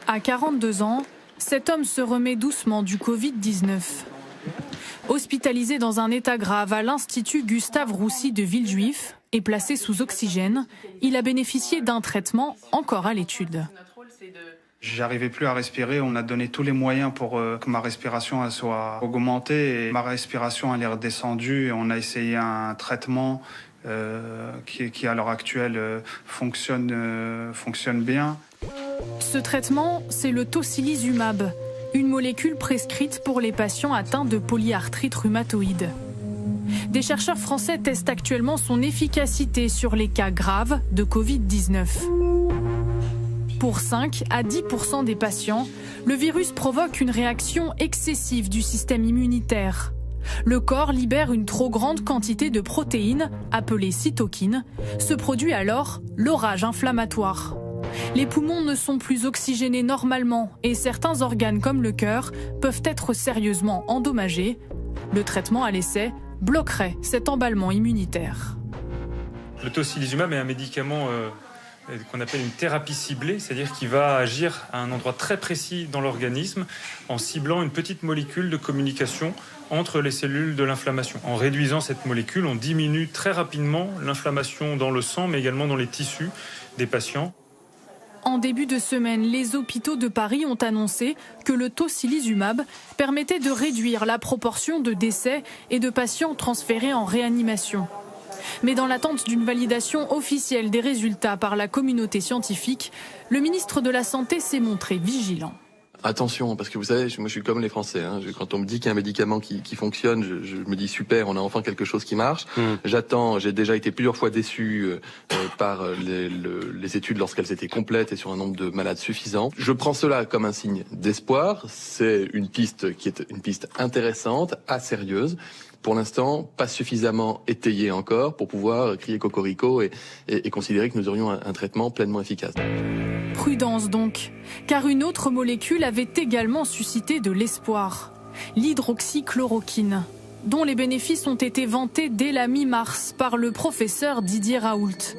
À 42 ans, cet homme se remet doucement du Covid-19. Hospitalisé dans un état grave à l'Institut Gustave Roussy de Villejuif et placé sous oxygène, il a bénéficié d'un traitement encore à l'étude. J'arrivais plus à respirer, on a donné tous les moyens pour que ma respiration elle soit augmentée. Et ma respiration elle est redescendue et on a essayé un traitement qui à l'heure actuelle fonctionne bien. Ce traitement, c'est le tocilizumab, une molécule prescrite pour les patients atteints de polyarthrite rhumatoïde. Des chercheurs français testent actuellement son efficacité sur les cas graves de Covid-19. Pour 5 à 10% des patients, le virus provoque une réaction excessive du système immunitaire. Le corps libère une trop grande quantité de protéines, appelées cytokines. Se produit alors l'orage inflammatoire. Les poumons ne sont plus oxygénés normalement et certains organes comme le cœur peuvent être sérieusement endommagés. Le traitement à l'essai bloquerait cet emballement immunitaire. Le tocilizumab est un médicament qu'on appelle une thérapie ciblée, c'est-à-dire qu'il va agir à un endroit très précis dans l'organisme en ciblant une petite molécule de communication entre les cellules de l'inflammation. En réduisant cette molécule, on diminue très rapidement l'inflammation dans le sang, mais également dans les tissus des patients. En début de semaine, les hôpitaux de Paris ont annoncé que le tocilizumab permettait de réduire la proportion de décès et de patients transférés en réanimation. Mais dans l'attente d'une validation officielle des résultats par la communauté scientifique, le ministre de la Santé s'est montré vigilant. Attention, parce que vous savez, moi je suis comme les Français. Quand on me dit qu'il y a un médicament qui fonctionne, je me dis super, on a enfin quelque chose qui marche. J'attends, j'ai déjà été plusieurs fois déçu par les études lorsqu'elles étaient complètes et sur un nombre de malades suffisant. Je prends cela comme un signe d'espoir. C'est une piste qui est une piste intéressante, sérieuse. Pour l'instant, pas suffisamment étayé encore pour pouvoir crier cocorico et considérer que nous aurions un traitement pleinement efficace. Prudence donc, car une autre molécule avait également suscité de l'espoir, l'hydroxychloroquine, dont les bénéfices ont été vantés dès la mi-mars par le professeur Didier Raoult.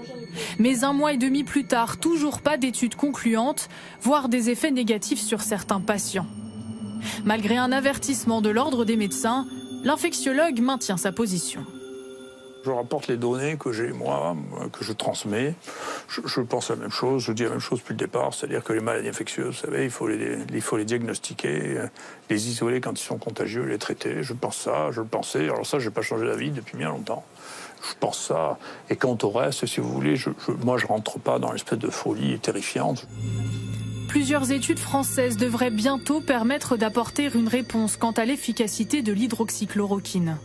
Mais 1 mois et demi plus tard, toujours pas d'études concluantes, voire des effets négatifs sur certains patients. Malgré un avertissement de l'ordre des médecins, l'infectiologue maintient sa position. Je rapporte les données que j'ai, moi, que je transmets. Je pense la même chose, je dis la même chose depuis le départ, c'est-à-dire que les maladies infectieuses, vous savez, il faut les diagnostiquer, les isoler quand ils sont contagieux, les traiter. Je pense ça, je le pensais. Alors ça, je n'ai pas changé d'avis depuis bien longtemps. Je pense ça. Et quant au reste, si vous voulez, moi, je ne rentre pas dans l'espèce de folie terrifiante. Plusieurs études françaises devraient bientôt permettre d'apporter une réponse quant à l'efficacité de l'hydroxychloroquine.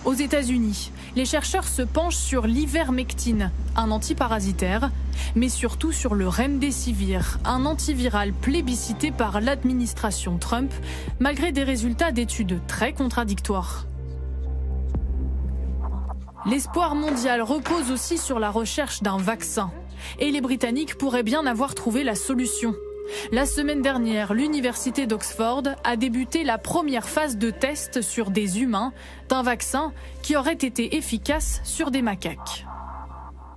Aux États-Unis, les chercheurs se penchent sur l'ivermectine, un antiparasitaire, mais surtout sur le remdesivir, un antiviral plébiscité par l'administration Trump, malgré des résultats d'études très contradictoires. L'espoir mondial repose aussi sur la recherche d'un vaccin. Et les Britanniques pourraient bien avoir trouvé la solution. La semaine dernière, l'université d'Oxford a débuté la première phase de test sur des humains d'un vaccin qui aurait été efficace sur des macaques.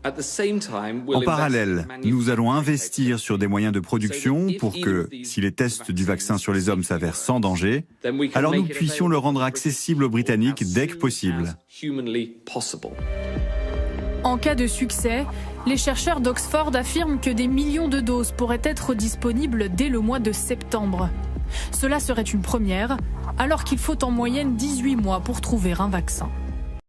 En parallèle, nous allons investir sur des moyens de production pour que, si les tests du vaccin sur les hommes s'avèrent sans danger, alors nous puissions le rendre accessible aux Britanniques dès que possible. En cas de succès, les chercheurs d'Oxford affirment que des millions de doses pourraient être disponibles dès le mois de septembre. Cela serait une première, alors qu'il faut en moyenne 18 mois pour trouver un vaccin.